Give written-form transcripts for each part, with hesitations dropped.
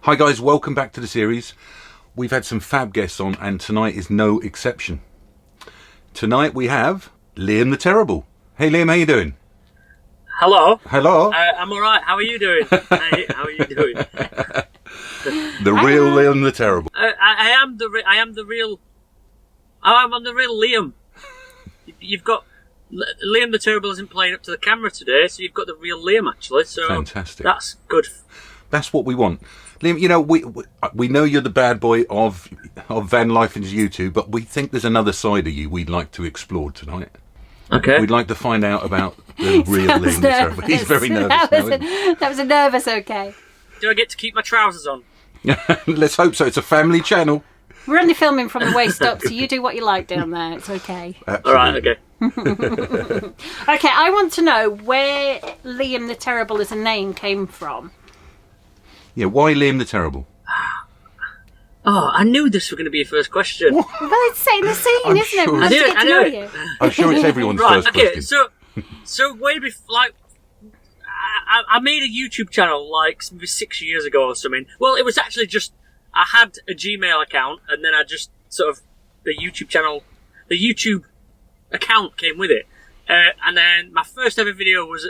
Hi guys, welcome back to the series. We've had some fab guests on and tonight is no exception. Tonight we have Liam the Terrible. Hey Liam, how you doing? Hello. Hello. I'm alright, how are you doing? Hey, how are you doing? The real Liam the Terrible. I'm the real Liam. You've got Liam the Terrible isn't playing up to the camera today, so you've got the real Liam actually. So fantastic. That's good. That's what we want. Liam, you know, we know you're the bad boy of Vanlife and YouTube, but we think there's another side of you we'd like to explore tonight. Okay. We'd like to find out about the real Liam the Terrible. He's very nervous That was a nervous okay. Do I get to keep my trousers on? Let's hope so. It's a family channel. We're only filming from the waist up, so you do what you like down there. It's okay. Absolutely. All right, okay. Okay, I want to know where Liam the Terrible as a name came from. Yeah, why Liam the Terrible? Oh, I knew this was going to be your first question. Well, it's setting the scene, I'm isn't it? sure. We want to get to know you. I'm sure it's everyone's Right, first okay, question. so way before, like, I made a YouTube channel like maybe 6 years ago or something. Well, it was actually just, I had a Gmail account and then I just sort of, the YouTube account came with it. And then my first ever video was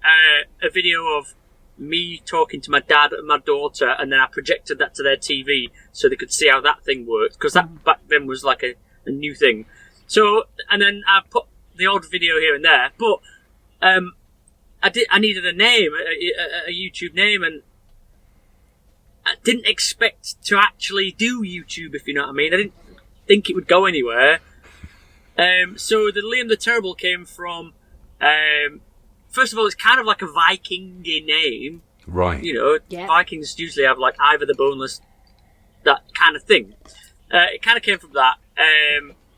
a video of me talking to my dad and my daughter, and then I projected that to their TV so they could see how that thing worked, because that back then was like a new thing. So, and then I put the odd video here and there, but I needed a name, a YouTube name, and I didn't expect to actually do YouTube, if you know what I mean. I didn't think it would go anywhere. So the Liam the Terrible came from, first of all, it's kind of like a Viking-y name. Right. You know, yeah. Vikings usually have like Ivor the Boneless, that kind of thing. It kind of came from that.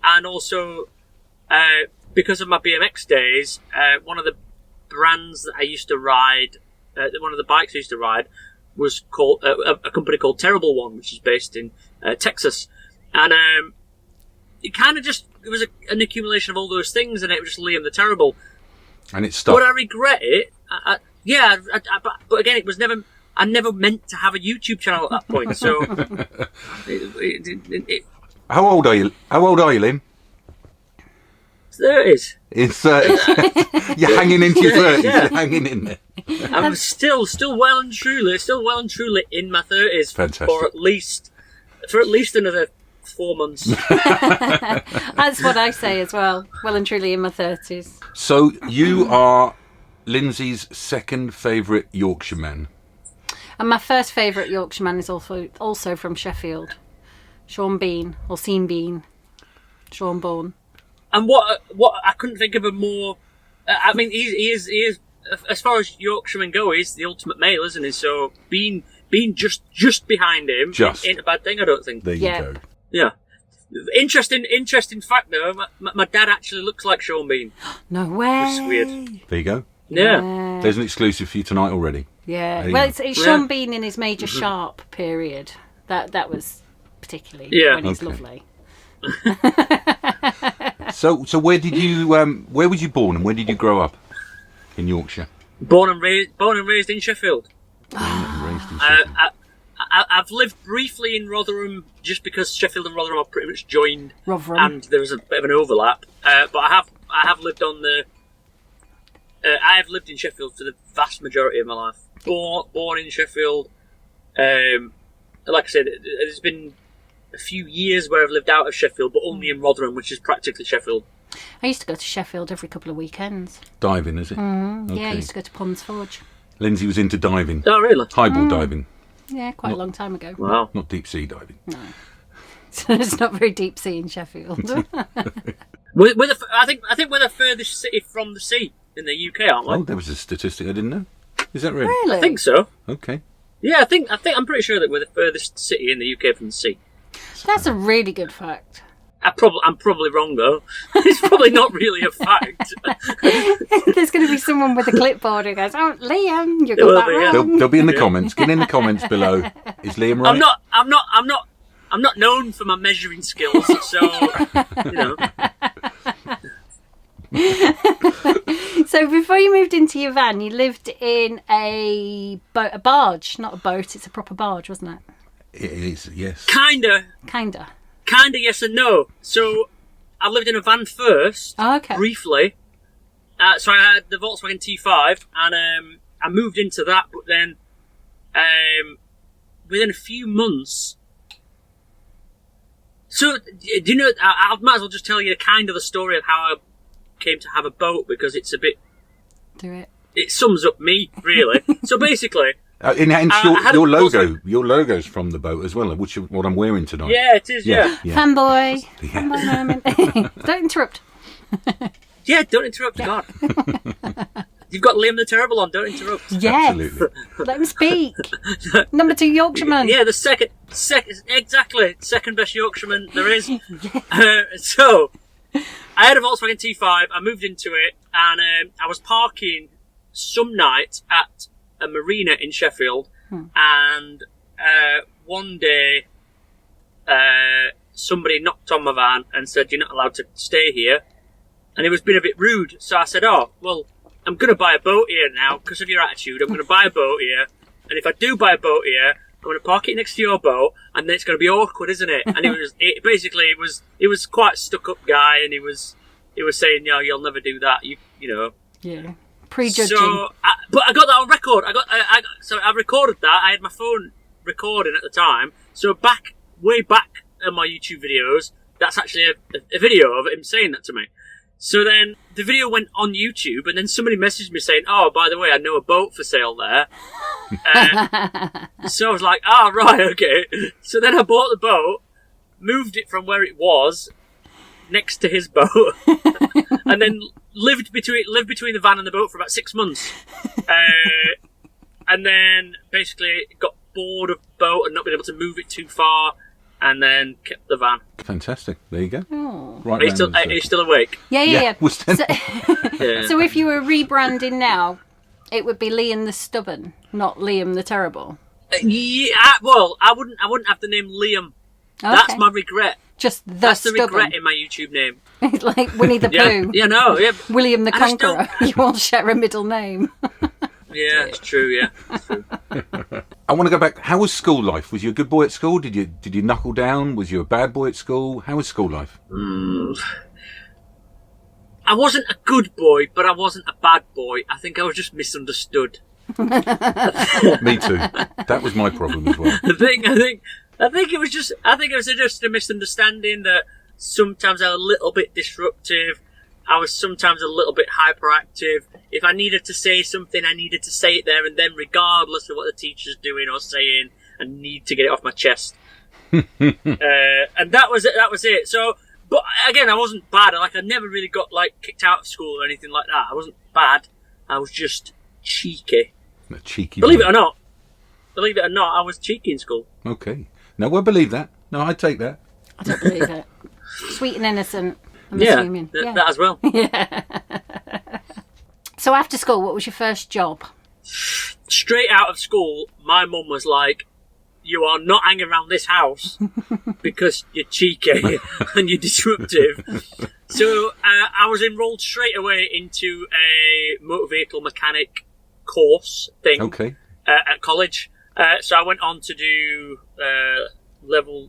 And also, because of my BMX days, one of the brands that I used to ride, one of the bikes I used to ride, was called a company called Terrible One, which is based in Texas. And it kind of just, it was an accumulation of all those things, and it was just Liam the Terrible. And it stuck. Would I regret it? But again, it was never. I never meant to have a YouTube channel at that point. So, How old are you? How old are you, Liam? 30s. In 30s. You're hanging into your 30s. Yeah. You're hanging in there. I'm still well and truly in my 30s. Fantastic. For at least another 4 months. That's what I say as well. Well and truly in my 30s. So you are Lyndsay's second favourite Yorkshire Man. And my first favourite Yorkshire Man is also from Sheffield. Sean Bean, or Sean Bean. Sean Bourne. And what I couldn't think of a more. I mean, he is as far as Yorkshiremen go, he's the ultimate male, isn't he? So being just behind him ain't a bad thing, I don't think. There you go. Yeah. Interesting fact though. My dad actually looks like Sean Bean. No way. Which is weird. There you go. Yeah. There's an exclusive for you tonight already. Yeah. Well, it's Sean Bean in his Major Sharp period. That was particularly when he's lovely. So where did you where was you born and where did you grow up in Yorkshire? Born and raised in Sheffield. I've lived briefly in Rotherham just because Sheffield and Rotherham are pretty much joined, and there was a bit of an overlap. But I have lived on the. I have lived in Sheffield for the vast majority of my life. Born in Sheffield. Like I said, there's been a few years where I've lived out of Sheffield, but only in Rotherham, which is practically Sheffield. I used to go to Sheffield every couple of weekends. Diving, is it? Okay. Yeah, I used to go to Ponds Forge. Lyndsay was into diving. Oh, really? Highball diving. Yeah, quite a long time ago. Wow. Not deep sea diving. No. It's not very deep sea in Sheffield. I think we're the furthest city from the sea in the UK, aren't we? Oh, there was a statistic I didn't know. Is that really? Really? I think so. Okay. Yeah, I'm pretty sure that we're the furthest city in the UK from the sea. That's a really good fact. I'm probably wrong though. It's probably not really a fact. There's going to be someone with a clipboard who goes, "Oh, Liam, you got that wrong." They'll be in the comments. Get in the comments below. Is Liam right? I'm not known for my measuring skills, so you know. So So before you moved into your van, you lived in a barge, not a boat. It's a proper barge, wasn't it? It is, yes. Kinda, yes and no. So I lived in a van first, briefly. So I had the Volkswagen T5, and I moved into that, but then within a few months... So, do you know, I might as well just tell you kind of the story of how I came to have a boat, because it's a bit... Do it. It sums up me, really. So basically... your logo's from the boat as well, which is what I'm wearing tonight. Yeah, it is, yeah. Fanboy. Fanboy moment. Don't interrupt. Yeah, don't interrupt, God. You've got Liam the Terrible on, don't interrupt. Yes. Absolutely. Let him speak. Number 2 Yorkshireman. Yeah, the second best Yorkshireman there is. So, I had a Volkswagen T5, I moved into it, and I was parking some night at a marina in Sheffield, and one day somebody knocked on my van and said, "You're not allowed to stay here," and it was being a bit rude. So I said, "Oh, well, I'm going to buy a boat here now because of your attitude. I'm going to buy a boat here, and if I do buy a boat here, I'm going to park it next to your boat, and then it's going to be awkward, isn't it?" And it was quite a stuck-up guy, and he was saying, "No, you'll never do that. You know." Yeah. Prejudging. So, but I got that on record. So I recorded that. I had my phone recording at the time. So way back in my YouTube videos, that's actually a video of him saying that to me. So then the video went on YouTube, and then somebody messaged me saying, "Oh, by the way, I know a boat for sale there." So I was like, "Oh, right, okay." So then I bought the boat, moved it from where it was next to his boat, and then lived between the van and the boat for about 6 months, and then basically got bored of the boat and not being able to move it too far, and then kept the van. Fantastic. There you go. Oh. Right. Are you still awake? Yeah. Yeah. So if you were rebranding now, it would be Liam the Stubborn, not Liam the Terrible. Well, I wouldn't have the name Liam. Okay. That's my regret. Just That's the Stubborn. regret in my YouTube name. It's like Winnie the Pooh. Yeah. William the And I Conqueror. You all share a middle name. Yeah, it's true. Yeah. It's true. I want to go back. How was school life? Was you a good boy at school? Did you knuckle down? Was you a bad boy at school? How was school life? I wasn't a good boy, but I wasn't a bad boy. I think I was just misunderstood. Me too. That was my problem as well. I think it was just a misunderstanding that sometimes I was a little bit disruptive. I was sometimes a little bit hyperactive. If I needed to say something, I needed to say it there and then, regardless of what the teacher's doing or saying. I need to get it off my chest. And that was it. So, but again, I wasn't bad. I never really got kicked out of school or anything like that. I wasn't bad. I was just cheeky. A cheeky. Believe it or not, I was cheeky in school. Okay. No, I believe that. No, I take that. I don't believe it. Sweet and innocent, I'm assuming. That as well. Yeah. So after school, what was your first job? Straight out of school, my mum was like, "You are not hanging around this house because you're cheeky and you're disruptive." So I was enrolled straight away into a motor vehicle mechanic course thing. Okay. At college. So I went on to do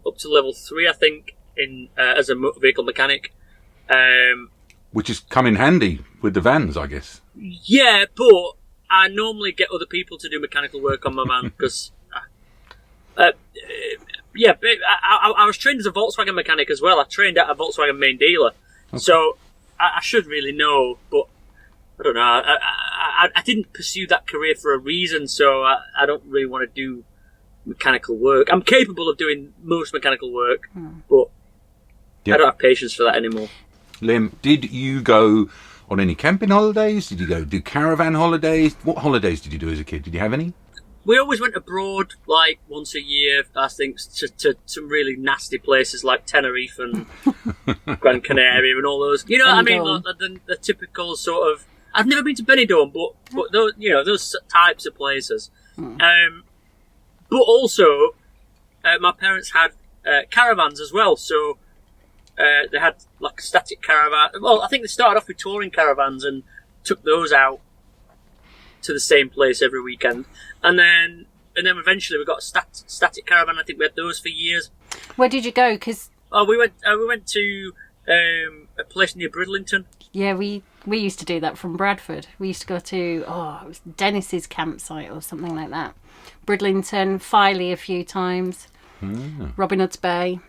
up to level 3, I think, as a motor vehicle mechanic. Which has come in handy with the vans, I guess. Yeah, but I normally get other people to do mechanical work on my van because, I was trained as a Volkswagen mechanic as well. I trained at a Volkswagen main dealer, so I should really know, but I don't know. I didn't pursue that career for a reason, so I don't really want to do mechanical work. I'm capable of doing most mechanical work, but I don't have patience for that anymore. Liam, did you go on any camping holidays? Did you go do caravan holidays? What holidays did you do as a kid? Did you have any? We always went abroad, once a year, I think, to some really nasty places like Tenerife and Gran Canaria and all those. You know what I mean? The typical sort of... I've never been to Benidorm, but those, those types of places. But also, my parents had caravans as well, so they had a static caravan. Well, I think they started off with touring caravans, and took those out to the same place every weekend, and then eventually we got a static caravan. I think we had those for years. Where did you go? Because we went to a place near Bridlington. yeah, we used to do that from Bradford. We used to go to it was Dennis's campsite or something like that. Bridlington, Filey a few times, Robin Hood's Bay,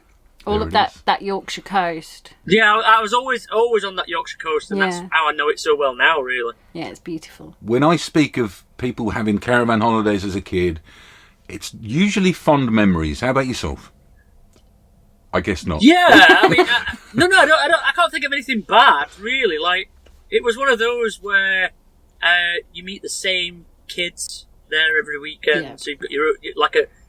all of that Yorkshire coast. Yeah, I was always on that Yorkshire coast, and that's how I know it so well now. Really. Yeah, it's beautiful. When I speak of people having caravan holidays as a kid, it's usually fond memories. How about yourself? I guess not. Yeah, I mean, I can't think of anything bad, really. Like, it was one of those where you meet the same kids there every weekend. Yeah. So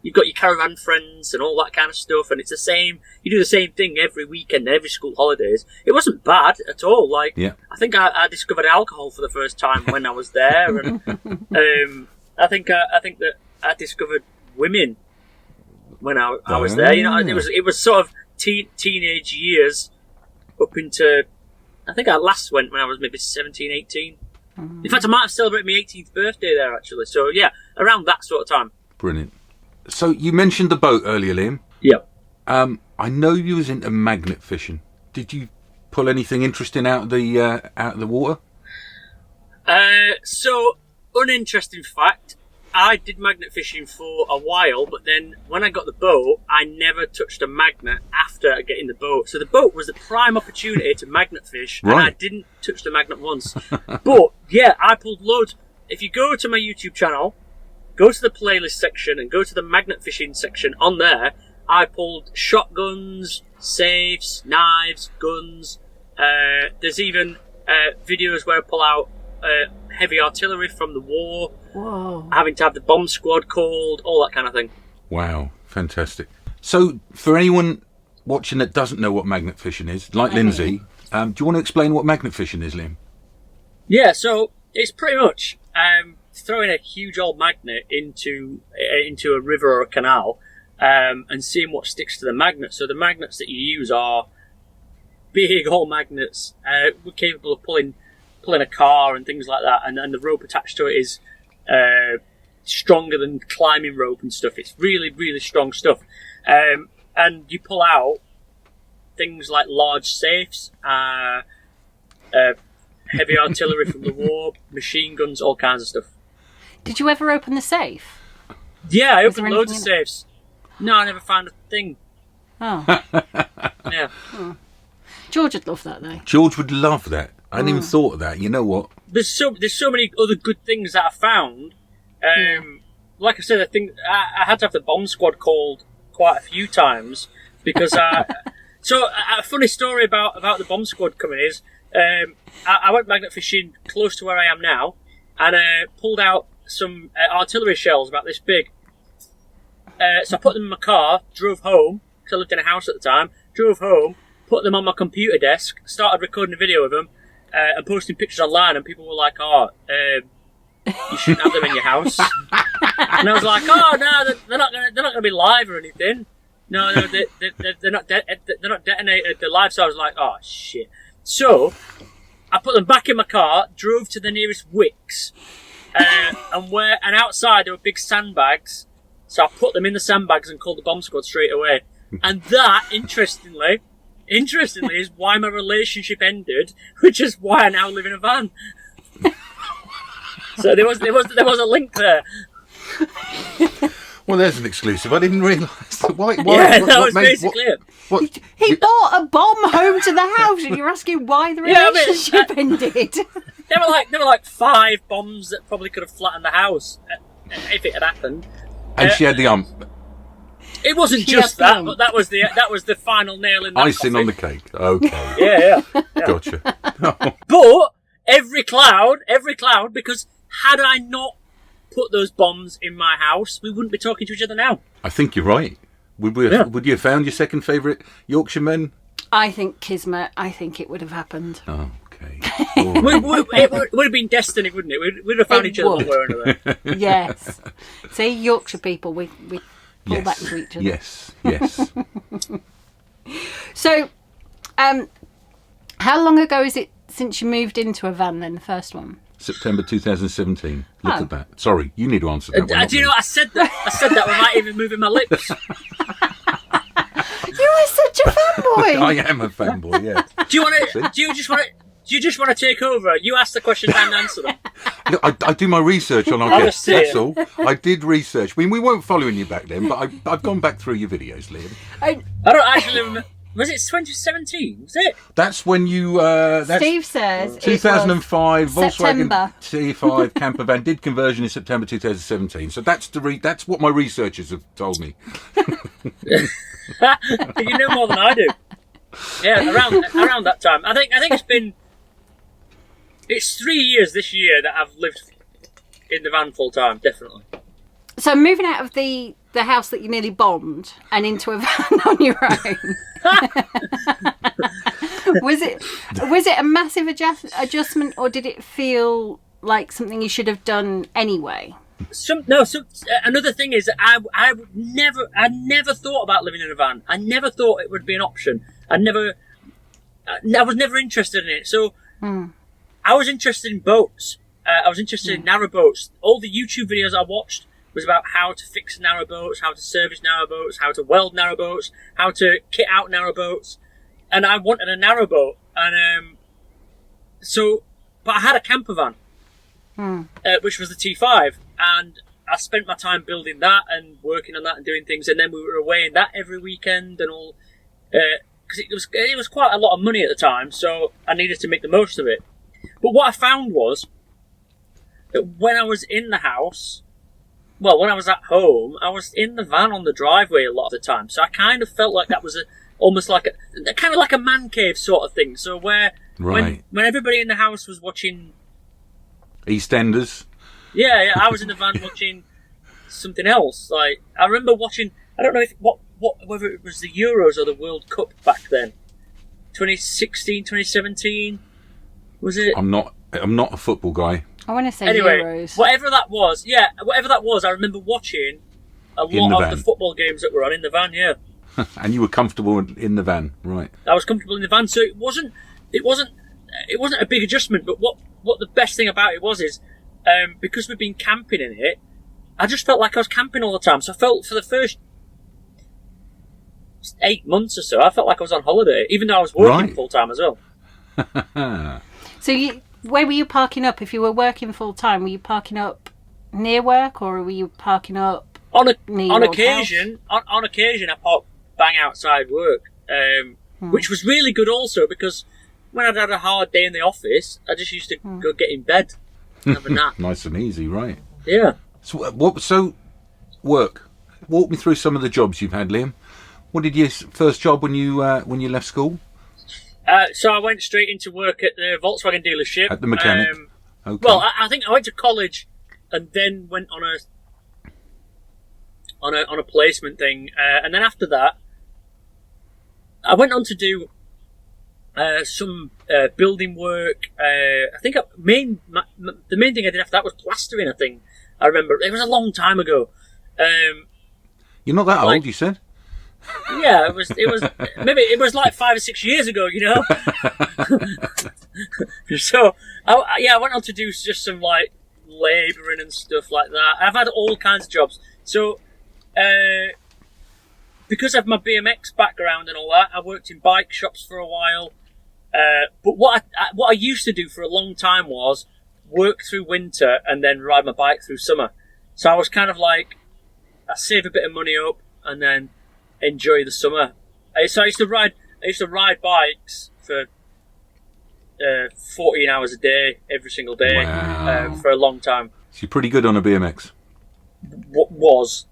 you've got your caravan friends and all that kind of stuff, and it's the same. You do the same thing every weekend, every school holidays. It wasn't bad at all. Like, I think I discovered alcohol for the first time when I was there, and I think that I discovered women when I was there. You know, it was sort of teenage years up into, I think I last went when I was maybe 17, 18. In fact, I might have celebrated my 18th birthday there, actually. So, yeah, around that sort of time. Brilliant. So, you mentioned the boat earlier, Liam. Yep. I know you was into magnet fishing. Did you pull anything interesting out of the water? So, uninteresting fact, I did magnet fishing for a while, but then when I got the boat, I never touched a magnet after getting the boat. So the boat was the prime opportunity to magnet fish, and I didn't touch the magnet once. But yeah, I pulled loads. If you go to my YouTube channel, go to the playlist section and go to the magnet fishing section on there, I pulled shotguns, safes, knives, guns. There's even videos where I pull out heavy artillery from the war. Whoa. Having to have the bomb squad called, all that kind of thing. Wow, fantastic. So, for anyone watching that doesn't know what magnet fishing is, like Lyndsay, do you want to explain what magnet fishing is, Liam? Yeah, so it's pretty much throwing a huge old magnet into a river or a canal and seeing what sticks to the magnet. So the magnets that you use are big old magnets. We're capable of pulling a car and things like that, and the rope attached to it is stronger than climbing rope and stuff. It's really, really strong stuff. And you pull out things like large safes, heavy artillery from the war, machine guns, all kinds of stuff. Did you ever open the safe? Yeah, I Was there opened loads of anything in safes. No, I never found a thing. Oh. Yeah. George would love that, though. George would love that. I hadn't even thought of that. You know what? There's so many other good things that I found. Like I said, I think I had to have the bomb squad called quite a few times because so a funny story about the bomb squad coming is I went magnet fishing close to where I am now and pulled out some artillery shells about this big. So I put them in my car, drove home because I lived in a house at the time. Drove home, put them on my computer desk, started recording a video of them. And posting pictures online, and people were like, "Oh, you shouldn't have them in your house." And I was like, "Oh no, they're not gonna be live or anything. No, they're not detonated. They're live." So I was like, "Oh shit." So I put them back in my car, drove to the nearest Wicks, and outside there were big sandbags. So I put them in the sandbags and called the bomb squad straight away. And that, interestingly, is why my relationship ended, which is why I now live in a van. So there was a link there. Well, there's an exclusive. I didn't realise. Why? Yeah, that was basically it. He brought a bomb home to the house, and you're asking why the relationship ended. There were like 5 bombs that probably could have flattened the house if it had happened. And she had the It wasn't just that, but that was the final nail in the icing coffin. on the cake. Okay. Yeah. Gotcha. But every cloud, because had I not put those bombs in my house, we wouldn't be talking to each other now. I think you're right. Would you have found your second favourite Yorkshire Man? I think Kismet. I think it would have happened. Oh, okay. It would have been destiny, wouldn't it? We'd have found each other one way or another. Yes. See, Yorkshire people, we pull back to each other. Yes. So, how long ago is it since you moved into a van then, the first one? September 2017. Look Oh. at that. Sorry, you need to answer that one. not Do you me. know what I said that? I said that without even moving my lips. You are such a fanboy! I am a fanboy, yeah. Do you want to? Do you just want to take over? You ask the question and answer them. Look, I do my research on our I'll guests, just say that's it. all. I did research. I mean, we weren't following you back then, but I've gone back through your videos, Liam. I don't actually remember. Was it 2017? Was it? That's when you... that's Steve says 2005 Volkswagen September. T5 camper van did conversion in September 2017. So that's that's what my researchers have told me. You know more than I do. Yeah, around that time. I think it's 3 years this year that I've lived in the van full time, definitely. So moving out of the house that you nearly bombed and into a van on your own, was it a massive adjustment, or did it feel like something you should have done anyway? Another thing is I never thought about living in a van. I never thought it would be an option. I was never interested in it. So I was interested in boats. I was interested in narrow boats. All the YouTube videos I watched was about how to fix narrow boats, how to service narrow boats, how to weld narrow boats, how to kit out narrow boats. And I wanted a narrow boat. And but I had a camper van, which was the T5. And I spent my time building that and working on that and doing things. And then we were away in that every weekend and all. Because it was quite a lot of money at the time, so I needed to make the most of it. But what I found was that when I was in the house, when I was at home, I was in the van on the driveway a lot of the time. So I kind of felt like that was almost like a man cave sort of thing. So when everybody in the house was watching EastEnders. Yeah, I was in the van watching something else. Like I remember watching. I don't know whether it was the Euros or the World Cup back then. 2016, 2017, was it? I'm not a football guy. I want to say anyway, Euros. whatever that was, I remember watching a lot of the football games that were on in the van. Yeah, and you were comfortable in the van, right? I was comfortable in the van, so it wasn't a big adjustment. But what the best thing about it was because we've been camping in it, I just felt like I was camping all the time. So I felt for the first 8 months or so, I felt like I was on holiday, even though I was working full time as well. So where were you parking up? If you were working full time, were you parking up near work, or were you parking up on near occasion? On occasion, I parked bang outside work, which was really good also because when I'd had a hard day in the office, I just used to go get in bed, and have a nap. Nice and easy, right? Yeah. So work. Walk me through some of the jobs you've had, Liam. What did your first job when you left school? So I went straight into work at the Volkswagen dealership. At the mechanic? Okay. Well, I think I went to college and then went on a placement thing. And then after that, I went on to do some building work. I think the main thing I did after that was plastering, I think. I remember. It was a long time ago. You're not that old, you said? Yeah, it was maybe it was like 5 or 6 years ago, you know. So I went on to do just some like labouring and stuff like that. I've had all kinds of jobs. So because of my BMX background and all that, I worked in bike shops for a while. But what I used to do for a long time was work through winter and then ride my bike through summer. So I was kind of like, I save a bit of money up and then enjoy the summer. So I used to ride bikes for 14 hours a day, every single day. Wow. For a long time. So you're pretty good on a BMX. Was.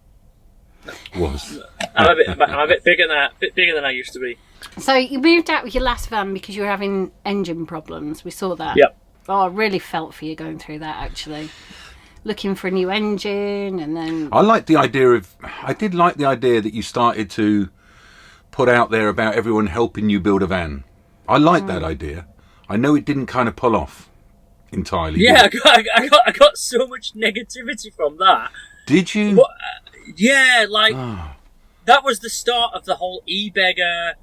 I'm a bit bigger than I used to be. So you moved out with your last van because you were having engine problems. We saw that. Yep. Oh, I really felt for you going through that, actually. Looking for a new engine, and then I did like the idea that you started to put out there about everyone helping you build a van. I like that idea. I know it didn't kind of pull off entirely. Yeah, I got so much negativity from that. Did you? But, yeah, like that was the start of the whole e-beggar,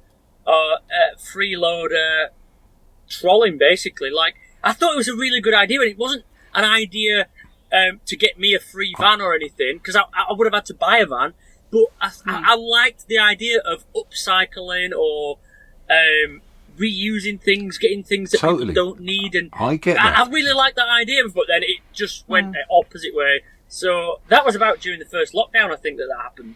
freeloader trolling, basically. Like, I thought it was a really good idea, and it wasn't an idea to get me a free van or anything, because I would have had to buy a van, but I liked the idea of upcycling or reusing things, getting things that people don't need, and I get that. I really liked that idea, but then it just went the opposite way. So that was about during the first lockdown, I think, that happened.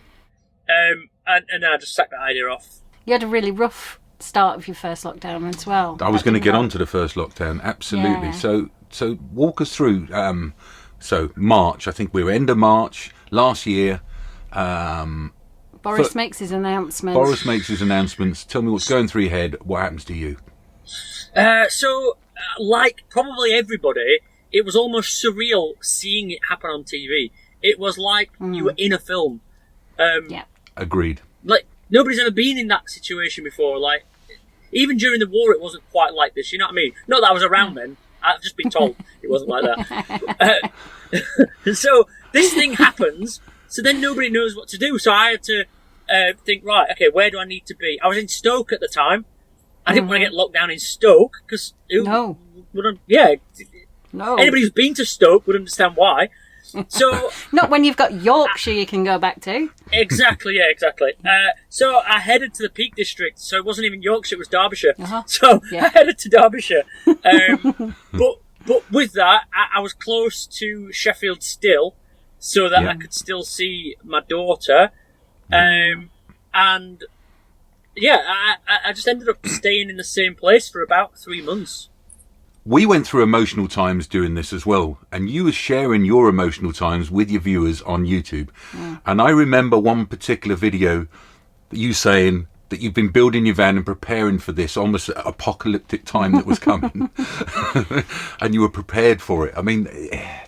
And then I just sacked that idea off. You had a really rough start of your first lockdown as well. I was going to get on to the first lockdown, absolutely. Yeah. So walk us through. So March, I think we were end of March last year. Boris makes his announcement. Boris makes his announcements. Tell me what's going through your head. What happens to you? So, like probably everybody, it was almost surreal seeing it happen on TV. It was like you were in a film. Agreed. Like, nobody's ever been in that situation before. Like, even during the war, it wasn't quite like this. You know what I mean? Not that I was around then. I've just been told it wasn't like that. So this thing happens. So then nobody knows what to do. So I had to think, right, okay, where do I need to be? I was in Stoke at the time. I didn't want to get locked down in Stoke because no. Anybody who's been to Stoke would understand why. So not when you've got Yorkshire you can go back to. Exactly. So I headed to the Peak District. So it wasn't even Yorkshire; it was Derbyshire. So I headed to Derbyshire. But with that, I was close to Sheffield still, so that I could still see my daughter. I just ended up staying in the same place for about 3 months. We went through emotional times doing this as well, and you were sharing your emotional times with your viewers on YouTube. And I remember one particular video, you saying that you've been building your van and preparing for this almost apocalyptic time that was coming. And you were prepared for it. I mean,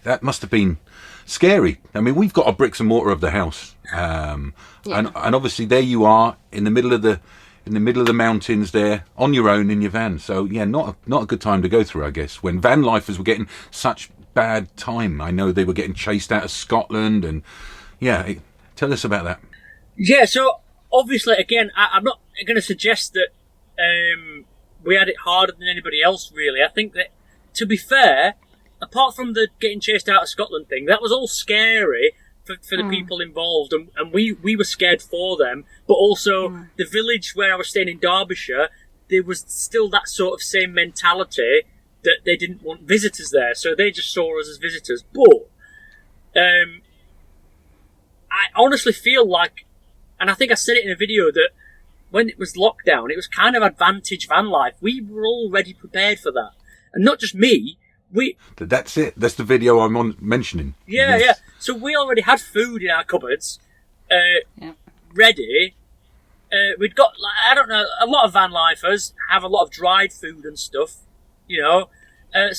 that must have been scary. I mean, we've got our bricks and mortar of the house. And obviously there you are in the middle of the mountains there on your own in your van. So not a good time to go through, I guess, when vanlifers were getting such bad time. I know they were getting chased out of Scotland, and tell us about that. So obviously, again, I'm not going to suggest that we had it harder than anybody else, really. I think that, to be fair, apart from the getting chased out of Scotland thing, that was all scary for the people involved, and we were scared for them, but also the village where I was staying in Derbyshire, there was still that sort of same mentality that they didn't want visitors there, so they just saw us as visitors. But I honestly feel like, and I think I said it in a video, that when it was lockdown, it was kind of advantage van life. We were already prepared for that, and not just me. That's it. That's the video I'm on mentioning. Yeah. So we already had food in our cupboards, ready. We'd got, I don't know, a lot of van lifers have a lot of dried food and stuff, so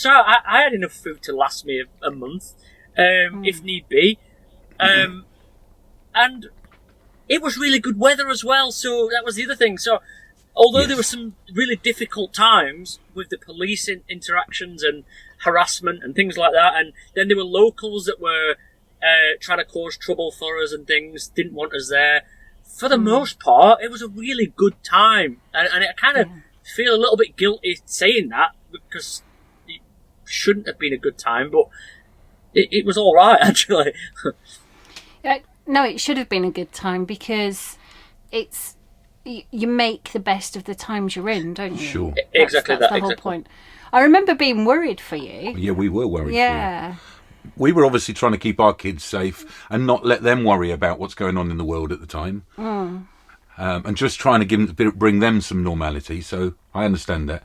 I had enough food to last me a month, if need be. And it was really good weather as well, so that was the other thing. So although there were some really difficult times with the police interactions and harassment and things like that, and then there were locals that were trying to cause trouble for us and things, didn't want us there. For the most part, it was a really good time, and I kind of feel a little bit guilty saying that, because it shouldn't have been a good time, but it was all right, actually. No, it should have been a good time, because it's you make the best of the times you're in, don't you? Sure. That's the whole point. I remember being worried for you. Yeah, we were worried for you. We were obviously trying to keep our kids safe and not let them worry about what's going on in the world at the time. And just trying to bring them some normality. So I understand that.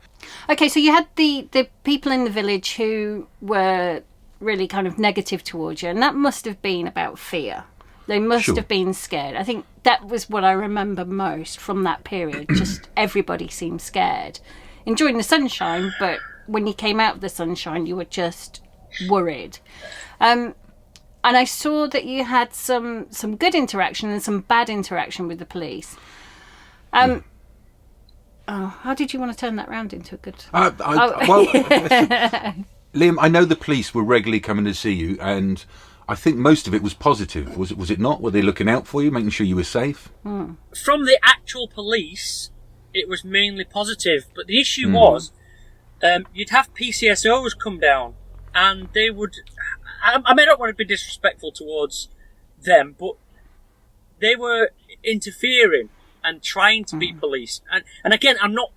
Okay, so you had the people in the village who were really kind of negative towards you, and that must have been about fear. They must have been scared. I think that was what I remember most from that period. Just everybody seemed scared. Enjoying the sunshine, but when you came out of the sunshine, you were just worried. And I saw that you had some good interaction and some bad interaction with the police. How did you want to turn that round into a good... Liam, I know the police were regularly coming to see you, and I think most of it was positive. Was it not? Were they looking out for you, making sure you were safe? From the actual police, it was mainly positive. But the issue was, you'd have PCSOs come down, and they would. I mean, I don't want to be disrespectful towards them, but they were interfering and trying to be police. And again, I'm not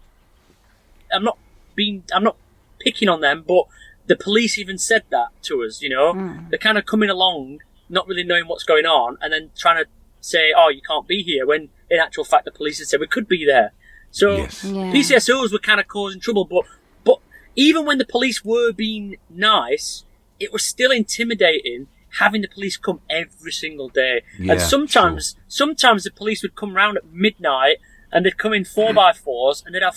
picking on them, but the police even said that to us. You know, they're kind of coming along, not really knowing what's going on, and then trying to say, "Oh, you can't be here," when in actual fact the police had said we could be there. So PCSOs were kind of causing trouble, but even when the police were being nice, it was still intimidating having the police come every single day. And sometimes the police would come round at midnight and they'd come in 4x4s and they'd have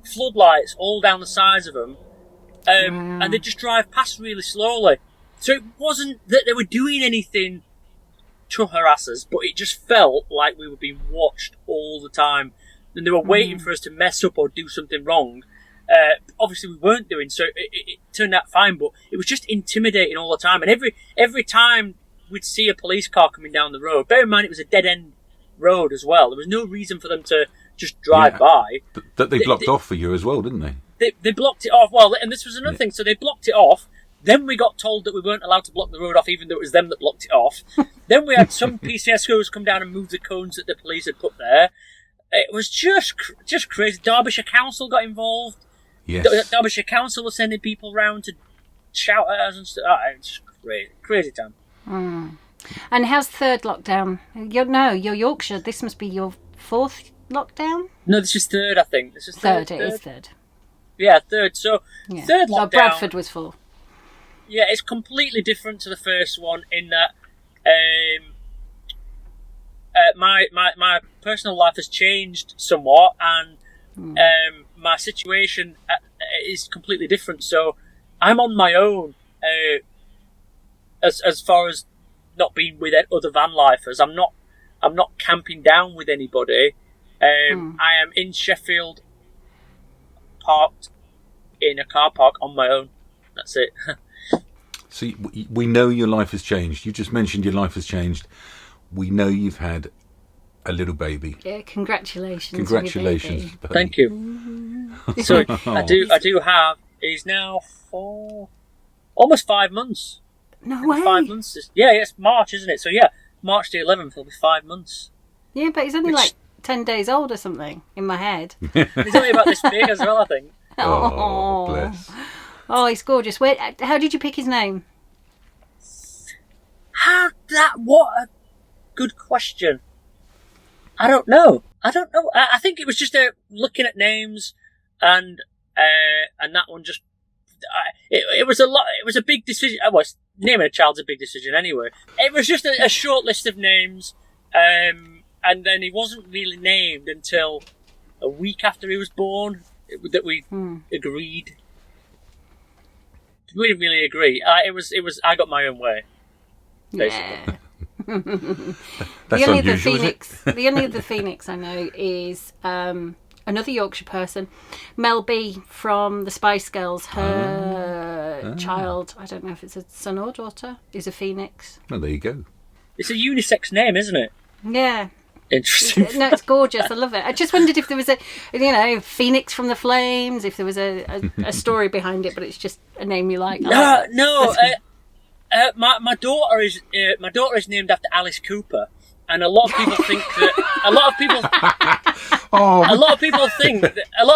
floodlights all down the sides of them, and they'd just drive past really slowly. So it wasn't that they were doing anything to harass us, but it just felt like we were being watched all the time. And they were waiting for us to mess up or do something wrong. Obviously we weren't doing, so it turned out fine, but it was just intimidating all the time. And every time we'd see a police car coming down the road, bear in mind it was a dead-end road as well. There was no reason for them to just drive by. That they blocked off for you as well, didn't they? They blocked it off. Well, and this was another thing. So they blocked it off. Then we got told that we weren't allowed to block the road off, even though it was them that blocked it off. Then we had some PCSOs come down and move the cones that the police had put there. It was just crazy. Derbyshire Council got involved. Yes. Derbyshire Council was sending people round to shout at us and stuff. It's crazy time. And how's third lockdown? You're Yorkshire. This must be your fourth lockdown? No, this is third, I think. This is third. It is third. Yeah, third. So, third lockdown. Bradford was full. Yeah, it's completely different to the first one in that my personal life has changed somewhat, and my situation is completely different. So I'm on my own as far as not being with other van lifers. I'm not camping down with anybody. I am in Sheffield, parked in a car park on my own. That's it. So we know your life has changed. You just mentioned your life has changed. We know you've had a little baby. Yeah, congratulations. Congratulations. Thank you. So I do have. He's now almost 5 months. No way. 5 months. Yeah, it's March, isn't it? So yeah, March the 11th. It'll be 5 months. Yeah, but he's only like 10 days old or something in my head. He's only about this big as well, I think. Oh, bless. Oh, he's gorgeous. How did you pick his name? What a good question. I don't know. I think it was just looking at names, and that one just. It was a lot. It was a big decision. Naming a child's a big decision anyway. It was just a short list of names, and then he wasn't really named until a week after he was born that we agreed. We didn't really agree. It was. I got my own way. Basically. That's the only unusual, the only other Phoenix I know is another Yorkshire person, Mel B from the Spice Girls. Her child, I don't know if it's a son or daughter, is a Phoenix. Well, there you go. It's a unisex name, isn't it? Yeah. Interesting. No, it's gorgeous. I love it. I just wondered if there was a Phoenix from the Flames, if there was a story behind it, but it's just a name you like. No. My daughter is named after Alice Cooper, and a lot of people think that a lot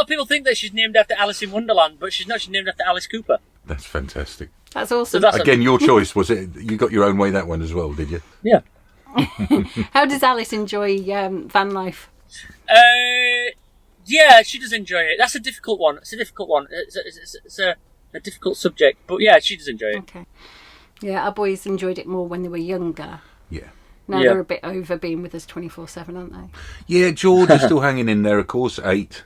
of people think that she's named after Alice in Wonderland, but she's not. She's named after Alice Cooper. That's fantastic. That's awesome. So Again, your choice, was it? You got your own way that one as well, did you? Yeah. How does Alice enjoy van life? Yeah, she does enjoy it. That's a difficult one. It's a difficult subject, but yeah, she does enjoy it. Okay. Yeah, our boys enjoyed it more when they were younger. Yeah. Now they're a bit over being with us 24/7, aren't they? Yeah, George is still hanging in there, of course, 8.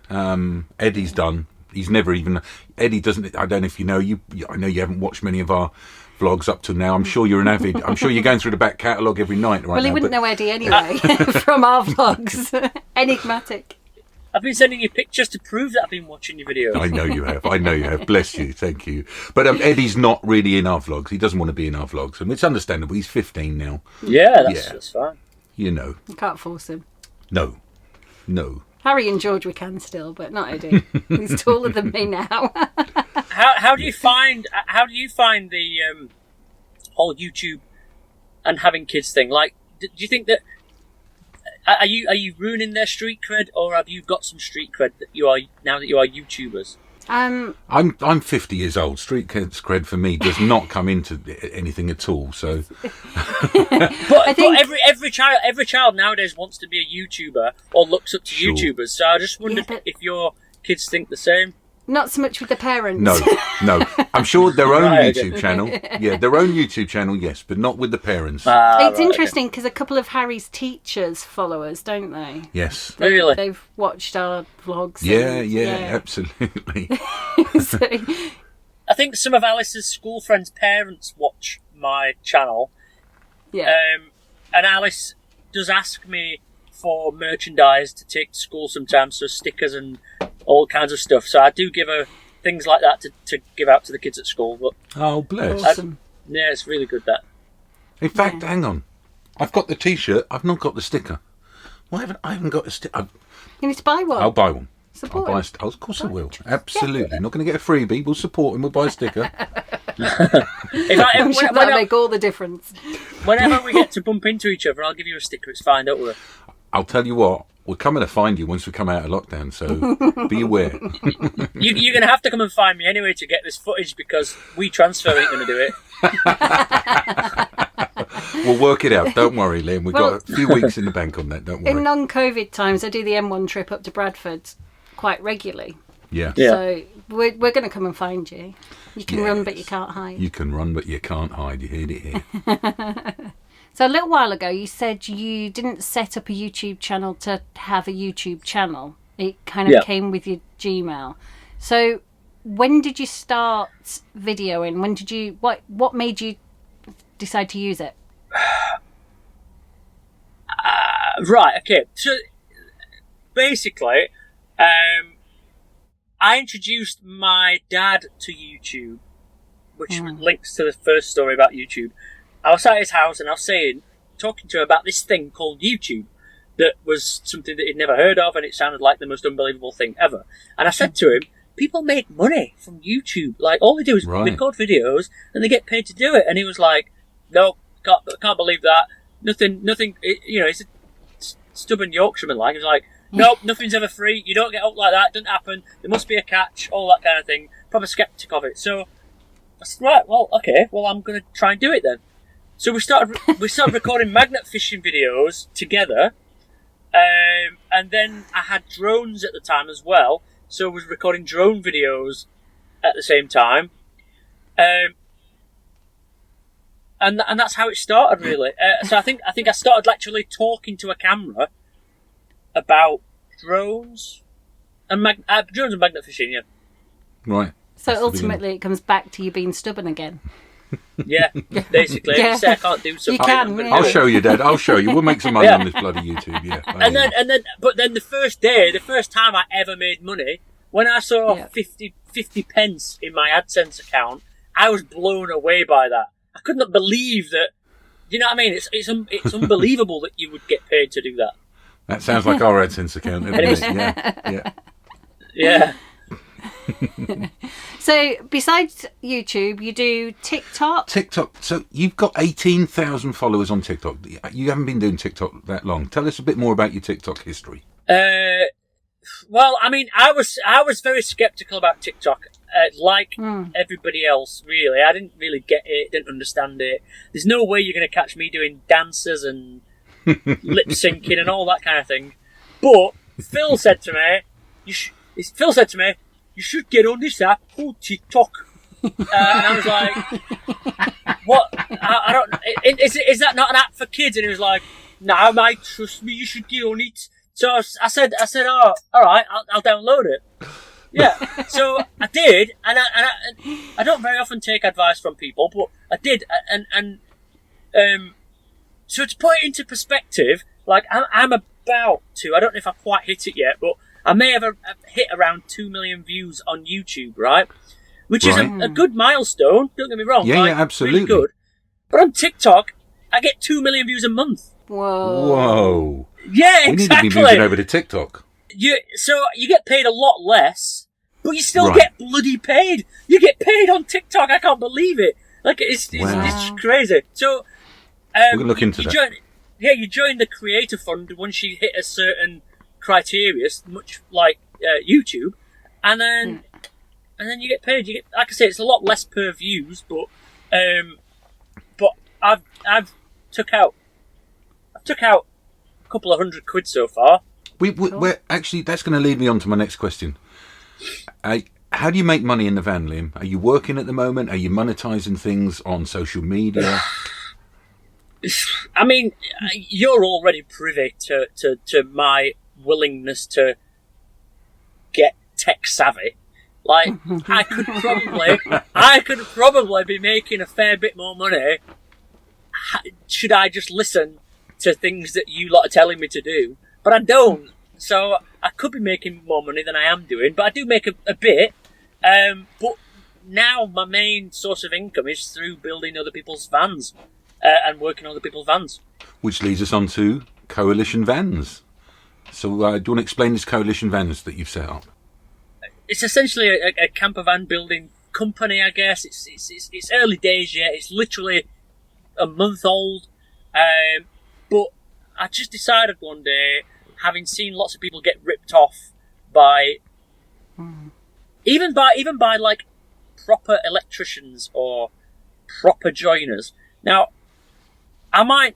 Eddie's done. He's never even... Eddie doesn't... I don't know if you know... I know you haven't watched many of our vlogs up to now. I'm sure you're an avid... I'm sure you're going through the back catalogue every night right Well, he wouldn't know Eddie anyway from our vlogs. Enigmatic. I've been sending you pictures to prove that I've been watching your videos. I know you have. Bless you. Thank you. But Eddie's not really in our vlogs. He doesn't want to be in our vlogs. And it's understandable. He's 15 now. Yeah, that's fine. You know. You can't force him. No. Harry and George we can still, but not Eddie. He's taller than me now. How do you find the whole YouTube and having kids thing? Like, do you think that are you ruining their street cred, or have you got some street cred that you are now that you are YouTubers? I'm 50 years old. Street cred for me does not come into anything at all. So, but every child nowadays wants to be a YouTuber or looks up to Sure. YouTubers. So I just wondered if your kids think the same. Not so much with the parents. No. I'm sure their own Right, YouTube okay. channel. Yeah, their own YouTube channel, yes, but not with the parents. It's interesting because a couple of Harry's teachers follow us, don't they? Yes. Really? They've watched our vlogs. Yeah, absolutely. So, I think some of Alice's school friends' parents watch my channel. yeah. And Alice does ask me for merchandise to take to school sometimes, so stickers and all kinds of stuff. So I do give her things like that to give out to the kids at school. But Oh, bless. Awesome. yeah, it's really good that. In fact, hang on. I've got the T-shirt. I've not got the sticker. Why I haven't got a sticker? You need to buy one. I'll buy one. Support I'll buy him. of course I will. Absolutely. Not going to get a freebie. We'll support him. We'll buy a sticker. I'm sure that'll make all the difference. Whenever we get to bump into each other, I'll give you a sticker. It's fine, don't worry. I'll tell you what. We're coming to find you once we come out of lockdown, so be aware. You're going to have to come and find me anyway to get this footage because we transfer ain't going to do it. We'll work it out. Don't worry, Liam. We've got a few weeks in the bank on that. Don't worry. In non-COVID times, I do the M1 trip up to Bradford quite regularly. Yeah. So we're going to come and find you. You can run, but you can't hide. You can run, but you can't hide. You heard it here. So a little while ago, you said you didn't set up a YouTube channel to have a YouTube channel. It kind of came with your Gmail. So when did you start videoing? When did you? What made you decide to use it? Right, okay. So basically, I introduced my dad to YouTube, which links to the first story about YouTube. I was at his house and I was talking to him about this thing called YouTube that was something that he'd never heard of, and it sounded like the most unbelievable thing ever. And I said to him, people make money from YouTube. Like, all they do is record videos and they get paid to do it. And he was like, no, can't believe that. Nothing, he's a stubborn Yorkshireman. Like, he was like, nope, nothing's ever free. You don't get up like that. It doesn't happen. There must be a catch, all that kind of thing. Proper skeptic of it. So I said, right, well, okay, well, I'm going to try and do it then. So we started recording magnet fishing videos together, and then I had drones at the time as well, so I was recording drone videos at the same time, and that's how it started really. So I think I started actually talking to a camera about drones and magnet fishing. Yeah, Right. So That's the ultimately, it comes back to you being stubborn again. yeah, basically. Yeah. You say I can't do something. You can, I'm gonna yeah. do I'll it. show you, Dad. I'll show you. We'll make some money on this bloody YouTube. Yeah. But then the first time I ever made money, when I saw 50 pence in my AdSense account, I was blown away by that. I could not believe that. You know what I mean? It's unbelievable that you would get paid to do that. That sounds like our AdSense account, doesn't it? Yeah. So besides YouTube, you do TikTok. TikTok. So you've got 18,000 followers on TikTok. You haven't been doing TikTok that long. Tell us a bit more about your TikTok history. Well, I mean, I was very skeptical about TikTok, like everybody else. Really, I didn't really get it, didn't understand it. There's no way you're going to catch me doing dances and lip syncing and all that kind of thing. But Phil said to me, you should get on this app called TikTok. And I was like, what? I don't. Is that not an app for kids? And he was like, no, mate, trust me, you should get on it. So I said, oh, all right, I'll download it. Yeah. So I did, and I don't very often take advice from people, but I did, and so to put it into perspective, like I'm about to. I don't know if I quite hit it yet, but I may have hit around 2 million views on YouTube, right? Which is a good milestone. Don't get me wrong. Yeah, like, absolutely. really good. But on TikTok, I get 2 million views a month. Whoa. Whoa. Yeah, We need exactly. to be moving over to TikTok. So you get paid a lot less, but you still Right. get bloody paid. You get paid on TikTok. I can't believe it. Like it's crazy. So We're gonna look into that. You join the Creator Fund once you hit a certain criteria, much like YouTube, and then you get paid. You get, like I say, it's a lot less per views, but I've took out a couple of £100 so far. We're actually, that's going to lead me on to my next question. How do you make money in the van, Liam? Are you working at the moment? Are you monetising things on social media? I mean, you're already privy to my willingness to get tech savvy. Like, I could probably be making a fair bit more money should I just listen to things that you lot are telling me to do. But I don't. So I could be making more money than I am doing, but I do make a bit. But now my main source of income is through building other people's vans and working on other people's vans. Which leads us on to Coalition Vans. So do you want to explain this Coalition Vans that you've set up? It's essentially a camper van building company, I guess. It's early days yet. It's literally a month old. But I just decided one day, having seen lots of people get ripped off by even by like proper electricians or proper joiners. Now, I might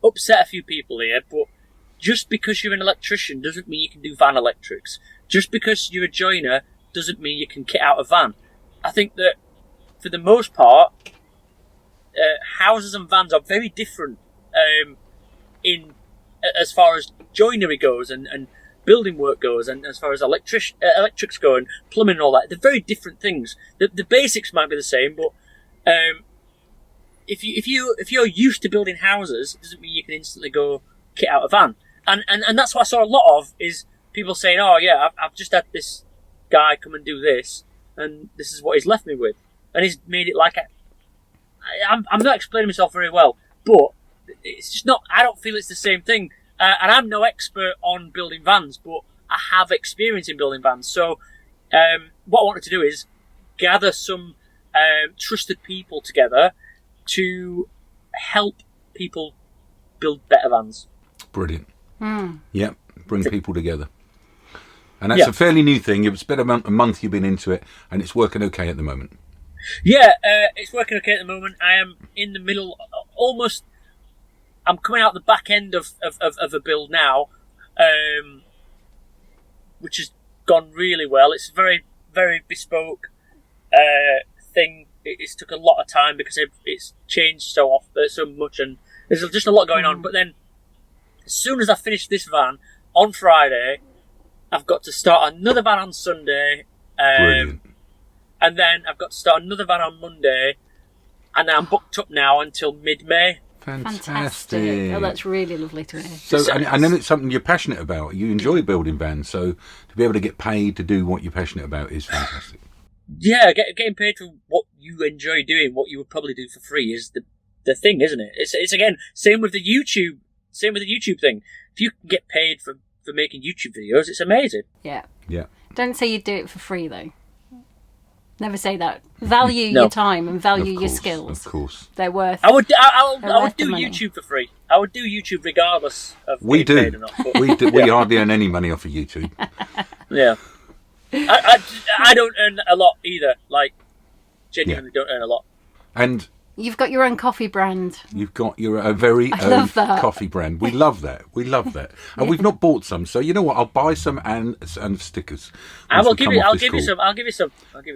upset a few people here, but just because you're an electrician doesn't mean you can do van electrics. Just because you're a joiner doesn't mean you can kit out a van. I think that for the most part, houses and vans are very different in as far as joinery goes and building work goes, and as far as electrics go and plumbing and all that. They're very different things. The basics might be the same, but if you're used to building houses, it doesn't mean you can instantly go kit out a van. And that's what I saw a lot of, is people saying, "Oh yeah, I've just had this guy come and do this, and this is what he's left me with," and he's made it like I'm not explaining myself very well, but it's just not. I don't feel it's the same thing, and I'm no expert on building vans, but I have experience in building vans. So what I wanted to do is gather some trusted people together to help people build better vans. Brilliant. Yep, bring people together. And that's a fairly new thing. It's been about a month you've been into it, and it's working okay at the moment. Yeah, it's working okay at the moment. I am in the middle, almost. I'm coming out the back end of a build now, which has gone really well. It's a very, very bespoke thing. It's took a lot of time because it's changed so much, and there's just a lot going on. But then, as soon as I finish this van on Friday, I've got to start another van on Sunday. Brilliant. And then I've got to start another van on Monday, and I'm booked up now until mid-May. Fantastic. Oh, that's really lovely to hear. So, and then it's something you're passionate about. You enjoy building vans, so to be able to get paid to do what you're passionate about is fantastic. Yeah, getting paid for what you enjoy doing, what you would probably do for free, is the thing, isn't it? It's again, same with the YouTube thing. If you can get paid for making YouTube videos, it's amazing. Yeah. Yeah. Don't say you'd do it for free, though. Never say that. Value your time and value your skills. Of course. They're worth. I would do money. YouTube for free. I would do YouTube regardless of We do. paid or not. But, We hardly earn any money off of YouTube. Yeah. I don't earn a lot either. Like, genuinely don't earn a lot. And You've got your own coffee brand. you've got your very own love that. coffee brand. We love that. And we've not bought some, so you know what? I'll buy some and stickers. I'll give you some.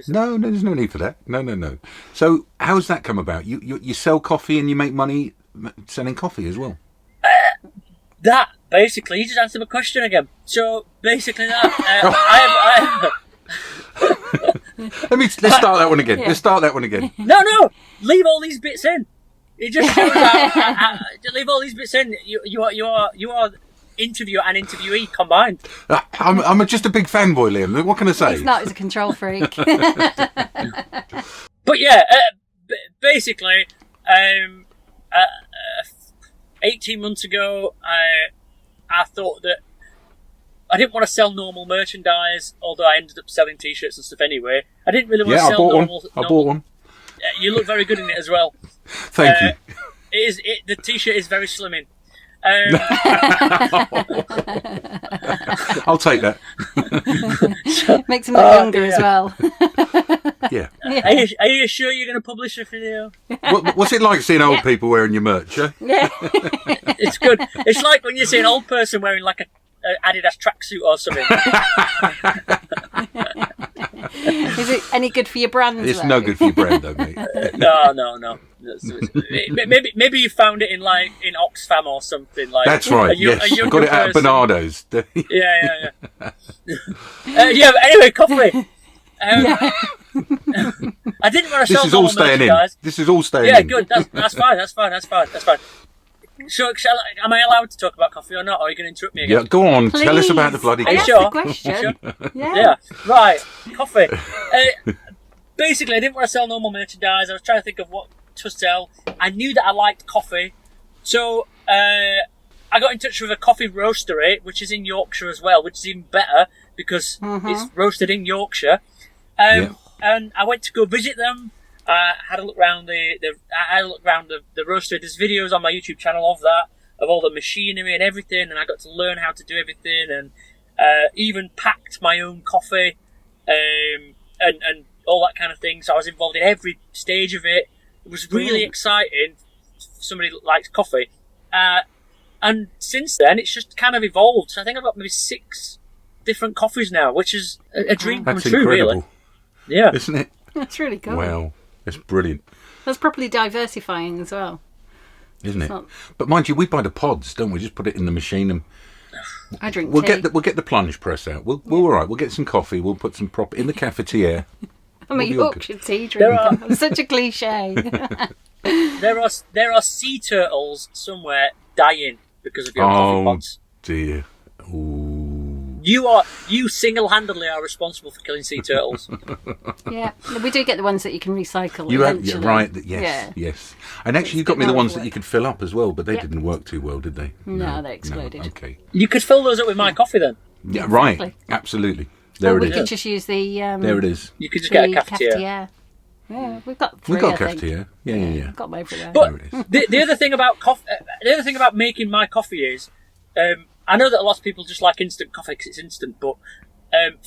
No, there's no need for that. No. So how's that come about? You sell coffee and you make money selling coffee as well. That basically, you just answered my question again. So basically, that Let's start that one again. Yeah. Let's start that one again. No, leave all these bits in. It just shows how leave all these bits in. You are interviewer and interviewee combined. I'm just a big fanboy, Liam. What can I say? He's not. He's a control freak. But yeah, basically, 18 months ago, I thought that I didn't want to sell normal merchandise, although I ended up selling T-shirts and stuff anyway. I didn't really want to sell normal. I bought one. You look very good in it as well. Thank you. The T-shirt is very slimming. I'll take that. Makes him look younger as well. Yeah. Are you sure you're going to publish a video? What's it like seeing old people wearing your merch? Yeah. It's good. It's like when you see an old person wearing like a Adidas tracksuit or something. Is it any good for your brand? It's though? no good for your brand, though, mate. No. Maybe you found it in Oxfam or something like. That's right. Yes, I got it at Bernardo's. Yeah. Yeah. But anyway, coffee. I didn't want to sell This is all staying in. This is all staying in. Yeah, good. That's fine. So, am I allowed to talk about coffee or not? Or are you going to interrupt me again? Yeah, go on. Please. Tell us about the bloody I you asked coffee. sure? the question. Yeah. Right. Coffee. Basically, I didn't want to sell normal merchandise. I was trying to think of what to sell. I knew that I liked coffee. So, I got in touch with a coffee roastery, which is in Yorkshire as well, which is even better because it's roasted in Yorkshire. And I went to go visit them. Had a look around the roastery. There's videos on my YouTube channel of all the machinery and everything, and I got to learn how to do everything, and even packed my own coffee, and all that kind of thing. So I was involved in every stage of it. It was really exciting for somebody that likes coffee. And since then, it's just kind of evolved. So I think I've got maybe 6 different coffees now, which is a dream come true, incredible. really. Yeah. Isn't it? That's really cool. Wow. It's brilliant. That's properly diversifying as well. Isn't it? But mind you, we buy the pods, don't we? Just put it in the machine and I drink we'll tea. get the plunge press out. We'll all right. We'll get some coffee. We'll put some prop in the cafetiere. I'm a Yorkshire tea drinker. I'm such a cliche. There are sea turtles somewhere dying because of your coffee pods. Dear. Ooh. You single-handedly are responsible for killing sea turtles. Yeah, we do get the ones that you can recycle. Yeah, eventually. right. Yes. And actually, you got me the ones that you could fill up as well, but they didn't work too well, did they? No, they exploded. No, okay. You could fill those up with my coffee then. Yeah, Exactly. right. Absolutely. There Or it we is. could just use the. There it is. You could just get a cafetiere. Yeah, we've got 3. We've got a I think. cafetiere. Yeah. We've got them everywhere. But There it is. the other thing about making my coffee is, I know that a lot of people just like instant coffee because it's instant, but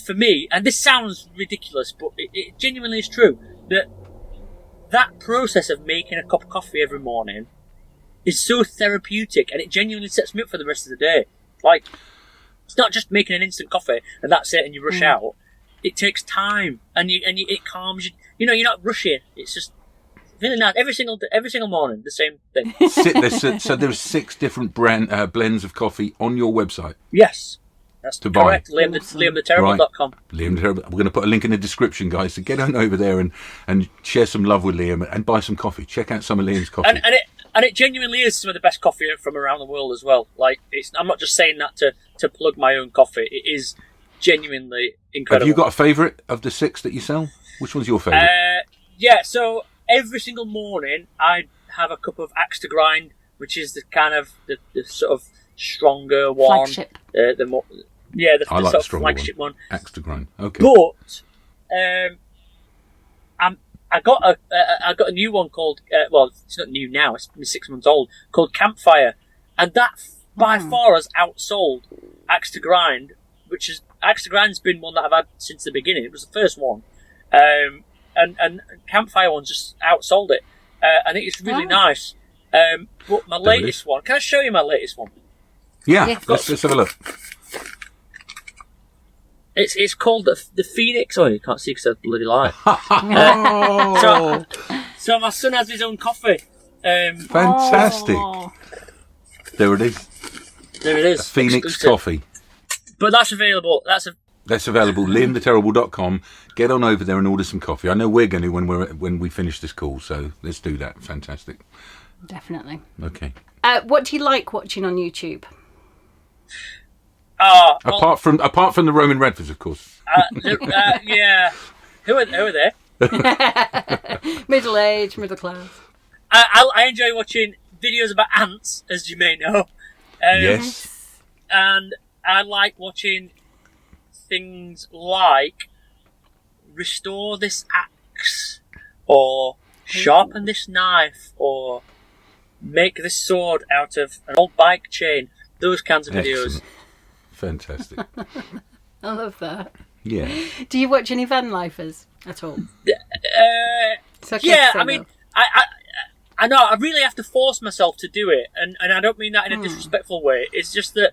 for me, and this sounds ridiculous, but it genuinely is true, that process of making a cup of coffee every morning is so therapeutic, and it genuinely sets me up for the rest of the day. Like, it's not just making an instant coffee and that's it, and you rush out. It takes time, and it calms you. You know, you're not rushing. It's just really nice. Every single morning, the same thing. So there's 6 different blends of coffee on your website. Yes, that's To buy. correct. LiamTheTerrible.com. Liam the Terrible. We're going to put a link in the description, guys. So get on over there and share some love with Liam and buy some coffee. Check out some of Liam's coffee. And it genuinely is some of the best coffee from around the world as well. Like, I'm not just saying that to plug my own coffee. It is genuinely incredible. Have you got a favourite of the 6 that you sell? Which one's your favourite? Yeah, so every single morning I have a cup of Axe to Grind, which is the kind of the sort of stronger one. Flagship. The I like sort the of stronger flagship one. Axe to Grind. Okay. But I got a new one called it's not new now, it's 6 months old, called Campfire, and that by far has outsold Axe to Grind, which is Axe to Grind's been one that I've had since the beginning. It was the first one, and Campfire one just outsold it. I think it's really nice. But my latest one, can I show you my latest one? Yeah, Yeah. let's have a look. It's called the Phoenix. Oh, you can't see because of the bloody light. So my son has his own coffee. Fantastic. Oh. There it is. There it is. Phoenix Exclusive. coffee. But that's available. That's available. LiamTheTerrible.com. Get on over there and order some coffee. I know we're going to when we finish this call, so let's do that. Fantastic. Definitely. Okay. What do you like watching on YouTube? Apart from the Roman Radfords, of course. Yeah. Who are they? Middle age, middle class. I enjoy watching videos about ants, as you may know. Yes. And I like watching things like restore this axe, or sharpen this knife, or make this sword out of an old bike chain. Those kinds of videos. Excellent. Fantastic. I love that. Yeah. Do you watch any Vanlifers at all? Yeah, I mean, I know I really have to force myself to do it, and I don't mean that in a disrespectful way. It's just that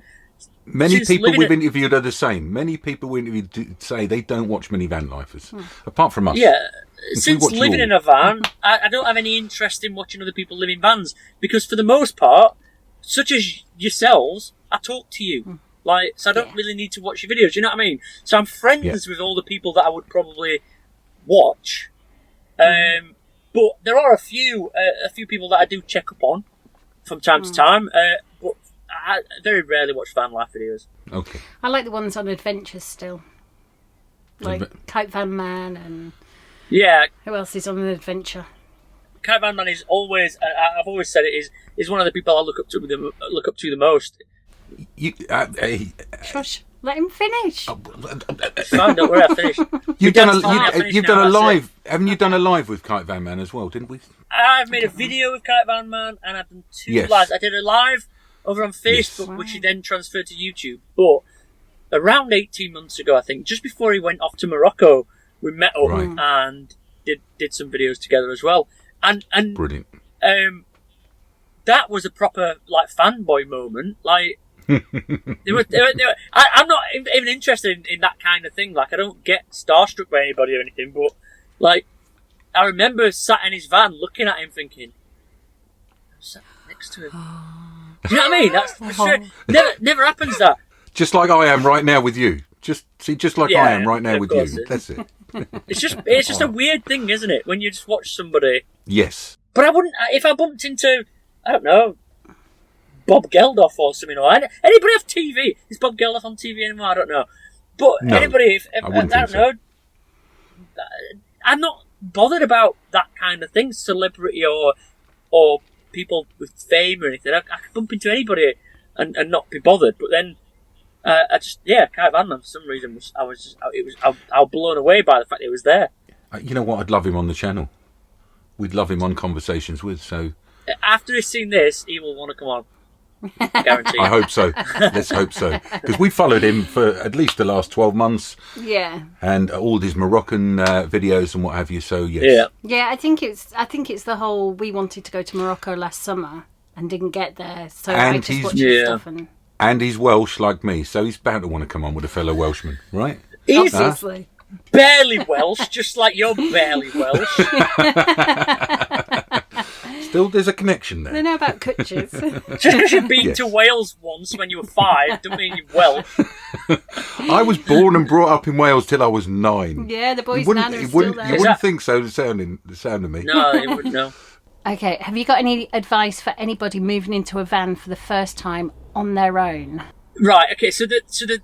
many people we've interviewed are the same. Many people we interviewed say they don't watch many van lifers, apart from us. Yeah, since living in a van, I don't have any interest in watching other people live in vans, because for the most part, such as yourselves, I talk to you. So I don't really need to watch your videos, you know what I mean? So I'm friends with all the people that I would probably watch. But there are a few people that I do check up on from time to time, but I very rarely watch van life videos. Okay. I like the ones on adventures still. Like Kite Van Man and... Yeah. Who else is on an adventure? Kite Van Man is always, I've always said it, is one of the people I look up to the most. Shush, let him finish. Fine, don't worry, I finished. You've done a live, haven't you done a live with Kite Van Man as well, didn't we? I've made a video with Kite Van Man, and I've done 2 lives. I did a live over on Facebook, which he then transferred to YouTube. But around 18 months ago, I think, just before he went off to Morocco, we met up and did some videos together as well. And brilliant. That was a proper fanboy moment. I'm not even interested in that kind of thing. I don't get starstruck by anybody or anything, but I remember sat in his van looking at him thinking, I'm sat next to him. Do you know what I mean? That's sure, never happens that. Just like I am right now with you. Just like I am right now with you. That's it. It's just a weird thing, isn't it? When you just watch somebody. Yes. But I wouldn't, if I bumped into, I don't know, Bob Geldof or something, or anybody off TV. Is Bob Geldof on TV anymore? I don't know. But anybody, I don't know. I'm not bothered about that kind of thing, celebrity or people with fame or anything. I could bump into anybody and not be bothered. But then Kite Van Man for some reason I was blown away by the fact he was there. You know what? I'd love him on the channel. We'd love him on Conversations With. So after he's seen this, he will want to come on. Guarantee. I hope so. Let's hope so, because we followed him for at least the last 12 months. Yeah. And all these Moroccan videos and what have you. So yes. Yeah. I think it's the whole. We wanted to go to Morocco last summer and didn't get there, so I just watched his stuff and he's Welsh like me, so he's bound to want to come on with a fellow Welshman, right? Obviously. Barely Welsh, just like you're barely Welsh. Still, there's a connection there. They know about kutches. Just because you've been to Wales once when you were 5, don't mean you're Welsh. I was born and brought up in Wales till I was 9. Yeah, the boys' nana is still there. You wouldn't think so, the sound of me. No, you wouldn't know. Okay, have you got any advice for anybody moving into a van for the first time on their own? Right, okay, so the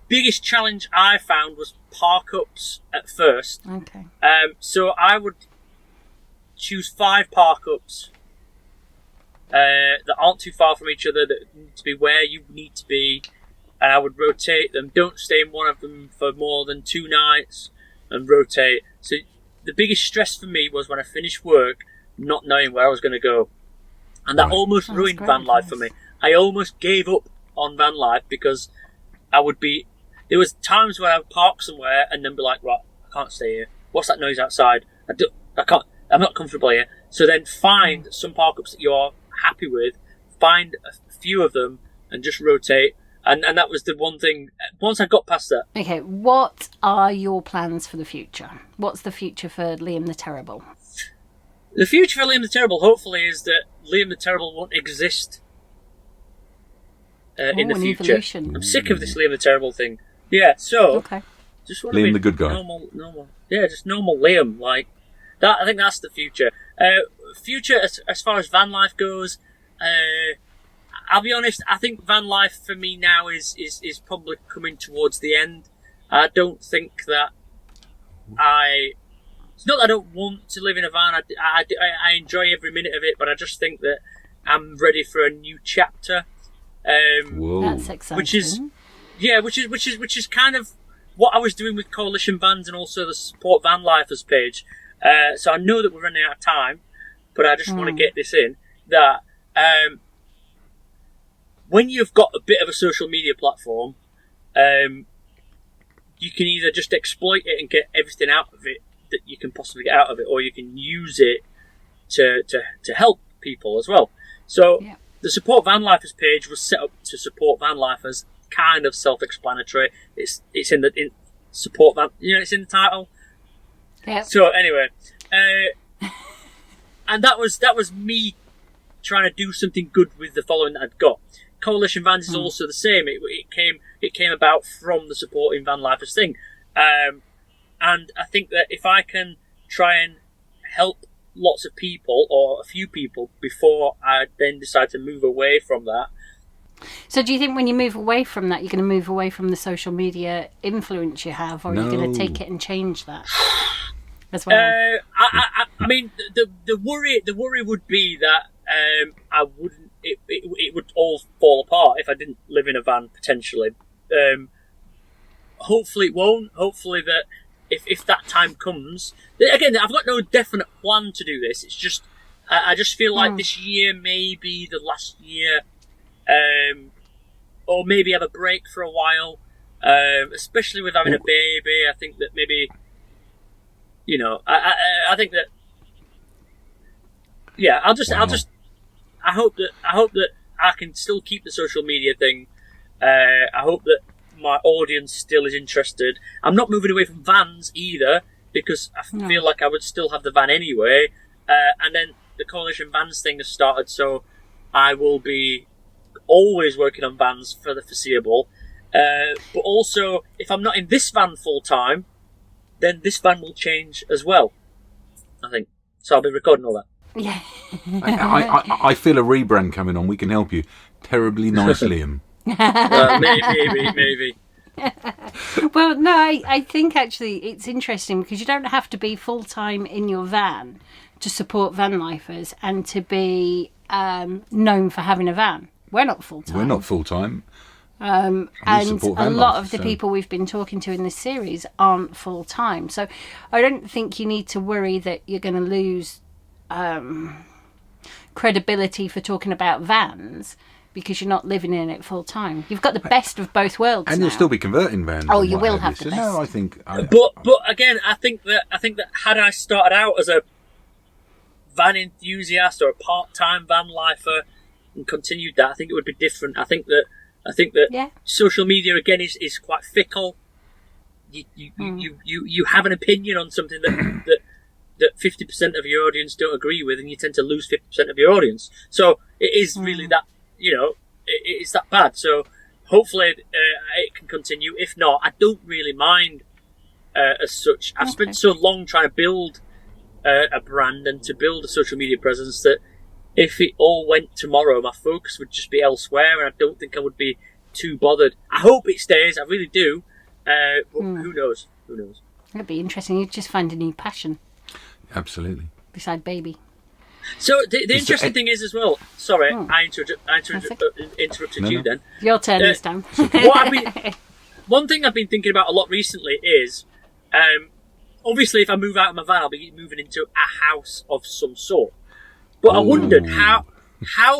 biggest challenge I found was park-ups at first. Okay. So I would choose 5 park-ups that aren't too far from each other, that need to be where you need to be, and I would rotate them. Don't stay in one of them for more than 2 nights, and rotate. So the biggest stress for me was when I finished work, not knowing where I was going to go. And that almost ruined van life for me. I almost gave up on van life because there was times where I would park somewhere and then be like, right, I can't stay here. What's that noise outside? I'm not comfortable here. So then find some park-ups that you're happy with, find a few of them and just rotate. And that was the one thing, once I got past that. Okay, what are your plans for the future? What's the future for Liam the Terrible? The future for Liam the Terrible, hopefully, is that Liam the Terrible won't exist in the future. Evolution. I'm sick of this Liam the Terrible thing. Yeah, so just want to Liam be the good guy. Normal. Yeah, just normal Liam. Like that. I think that's the future. Future as far as van life goes. I'll be honest. I think van life for me now is probably coming towards the end. I don't think that It's not that I don't want to live in a van. I enjoy every minute of it, but I just think that I'm ready for a new chapter. Whoa. That's exciting. Which is kind of what I was doing with Coalition Vans and also the Support Vanlifers page. So I know that we're running out of time, but I just want to get this in, that when you've got a bit of a social media platform, you can either just exploit it and get everything out of it that you can possibly get out of it, or you can use it to help people as well. So the Support Vanlifers page was set up to support vanlifers, kind of self-explanatory. It's in support van, it's in the title. Yeah. So anyway, and that was me trying to do something good with the following that I'd got. Coalition Vans is also the same. It came about from the supporting vanlifers thing, and I think that if I can try and help lots of people or a few people before I then decide to move away from that. So do you think when you move away from that, you're going to move away from the social media influence you have, or are you going to take it and change that as well? I mean, the worry would be that I wouldn't. It would all fall apart if I didn't live in a van potentially. Hopefully it won't. Hopefully that if that time comes, again, I've got no definite plan to do this. It's just I just feel like this year may be the last year, or maybe have a break for a while. Especially with having a baby, I think that maybe, I think that, I hope that I can still keep the social media thing. I hope that my audience still is interested. I'm not moving away from vans either, because I feel like I would still have the van anyway. And then the Coalition Vans thing has started, so I will be always working on vans for the foreseeable. But also, if I'm not in this van full time, then this van will change as well, I think. So I'll be recording all that. Yeah. I feel a rebrand coming on. We can help you. Terribly Nice Liam. Maybe. Well, no, I think actually it's interesting because you don't have to be full-time in your van to support vanlifers and to be known for having a van. We're not full-time. And a lot of the people we've been talking to in this series aren't full-time. So I don't think you need to worry that you're going to lose credibility for talking about vans because you're not living in it full time. You've got the best of both worlds, and now. You'll still be converting vans. Oh, you will have the best. No, I think. But again, I think that had I started out as a van enthusiast or a part-time van lifer and continued that, I think it would be different. I think that social media again is quite fickle. You have an opinion on something that 50% of your audience don't agree with, and you tend to lose 50% of your audience. So it is really that, it's that bad. So hopefully it can continue. If not, I don't really mind as such. I've spent so long trying to build a brand and to build a social media presence that if it all went tomorrow, my focus would just be elsewhere, and I don't think I would be too bothered. I hope it stays. I really do. But who knows? It'd be interesting. You'd just find a new passion. Absolutely. Beside baby. So the interesting thing is as well. Sorry, I interrupted you then. Your turn this time. One thing I've been thinking about a lot recently is, obviously, if I move out of my van, I'll be moving into a house of some sort. But I wondered how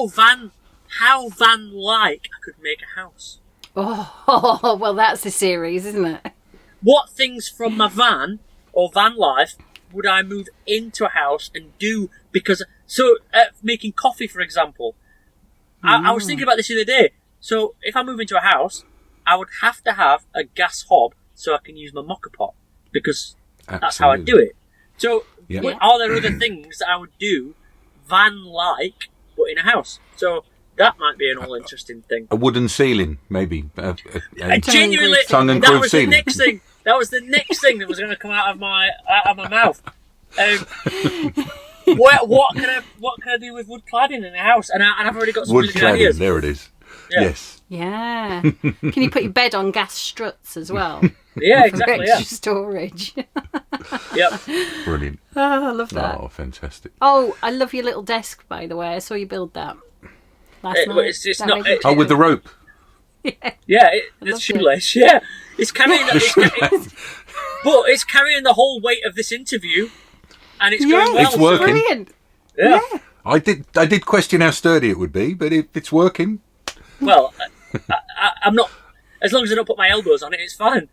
van-like I could make a house. Oh, well, that's a series, isn't it? What things from my van or van life would I move into a house and do? Because making coffee, for example, I was thinking about this the other day. So if I move into a house, I would have to have a gas hob so I can use my mocha pot, because that's how I do it. So are there other things that I would do van-like but in a house? So that might be an all interesting thing. A wooden ceiling, maybe. Genuinely, that was the next thing. That was the next thing that was going to come out of my mouth. What can I do with wood cladding in a house? And I've already got some wood really good cladding. ideas. There it is. Yeah. Yes. Yeah. Can you put your bed on gas struts as well? Yeah, exactly. For extra storage. Yep. Brilliant. Oh, I love that. Oh, fantastic. Oh, I love your little desk, by the way. I saw you build that. last But night. it's That not. made me Oh, with the rope. Yeah, the loved shoelace. Yeah, it's carrying. But it's carrying the whole weight of this interview, and it's going well. It's working. Brilliant. Yeah. I did question how sturdy it would be, but it's working. Well, I'm not. As long as I don't put my elbows on it, it's fine.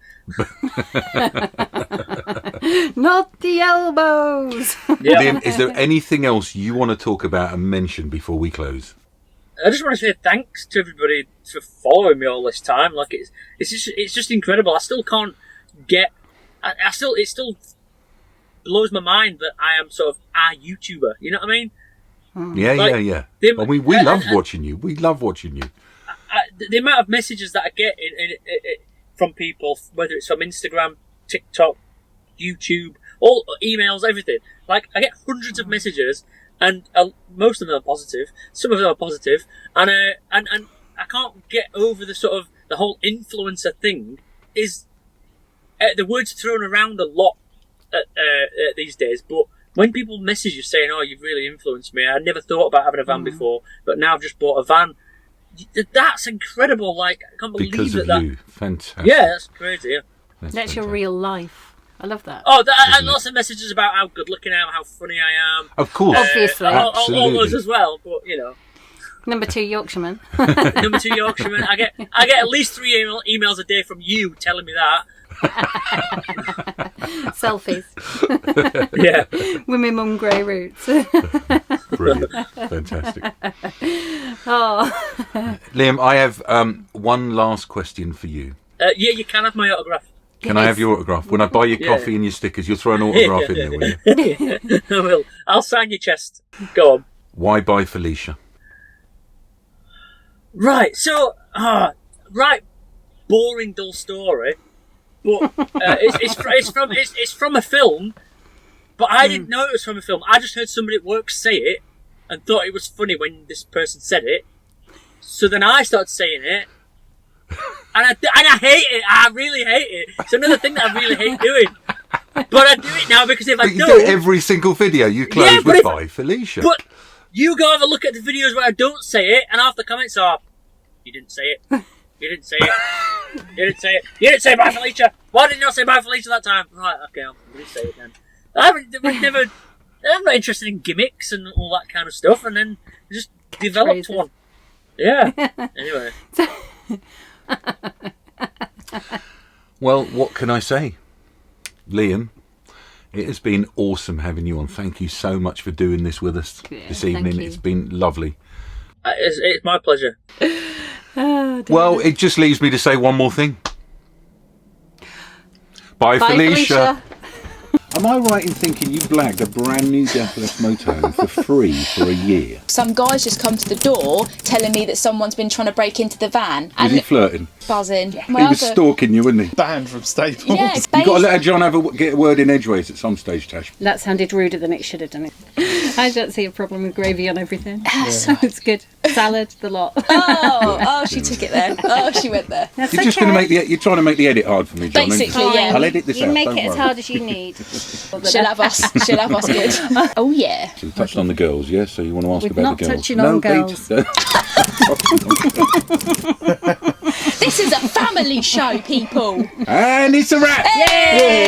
Not the elbows. Yeah. Liam, is there anything else you want to talk about and mention before we close? I just want to say thanks to everybody for following me all this time. Like it's just incredible. I still can't get. It still blows my mind that I am sort of a YouTuber. You know what I mean? Yeah. We love watching you. We love watching you. The amount of messages that I get from people, whether it's from Instagram, TikTok, YouTube, all emails, everything. Like I get hundreds of messages, and most of them are positive. Some of them are positive, and I can't get over the sort of the whole influencer thing. Is the word's thrown around a lot these days, but when people message you saying, "Oh, you've really influenced me. I never thought about having a van before, but now I've just bought a van." That's incredible. Like I can't believe Because of that. you. Fantastic. Yeah, that's crazy. Yeah. That's your real life. I love that. Oh, and lots of messages about how good looking I am, how funny I am. Of course. Obviously. All those as well, but you know. Number 2 Yorkshireman. Number 2 Yorkshireman. I get at least 3 emails a day from you telling me that. Selfies. Yeah. With my mum grey roots. Brilliant. Fantastic. Oh. Liam, I have one last question for you. Yeah, you can have my autograph. Can I have your autograph? When I buy your coffee and your stickers, you'll throw an autograph in there, will you? I will. I'll sign your chest. Go on. Why buy Felicia? Right, so, boring, dull story, but it's from a film, but I didn't know it was from a film. I just heard somebody at work say it and thought it was funny when this person said it. So then I started saying it, and I hate it. I really hate it. It's another thing that I really hate doing. But I do it now because if I You don't... do it every single video you close with "Bye Felicia." But you go have a look at the videos where I don't say it, and half the comments are, "You didn't say it. You didn't say it. You didn't say it. You didn't say bye Felicia. Why didn't you not say bye Felicia that time?" Right, okay, I'm going to say it then. I'm not interested in gimmicks and all that kind of stuff, and then just developed one. Yeah. Anyway. Well, what can I say? Liam, it has been awesome having you on. Thank you so much for doing this with us this evening. thank you. It's been lovely. It's my pleasure. Well, it just leaves me to say one more thing. Bye, Felicia. Am I right in thinking you blagged a brand new Delux Motorhome for free for a year? Some guys just come to the door telling me that someone's been trying to break into the van. Was he flirting? Buzzing. He was stalking you, wasn't he? Banned from Staples. Yeah, You got to let John get a word in edgeways at some stage, Tash. That sounded ruder than it should have done it. I don't see a problem with gravy on everything. So it's good. Salad, the lot. she took it there. Oh, she went there. That's You're just going to you're trying to make the edit hard for me, John. Basically, aren't you? yeah. I'll edit this You out. make don't it as worry. hard as you need. She'll have us. She'll have us good. Oh, yeah. So we touched on the girls, yeah? So you want to ask We're about not the girls? touching on girls. This is a family show, people. And it's a wrap! Yay!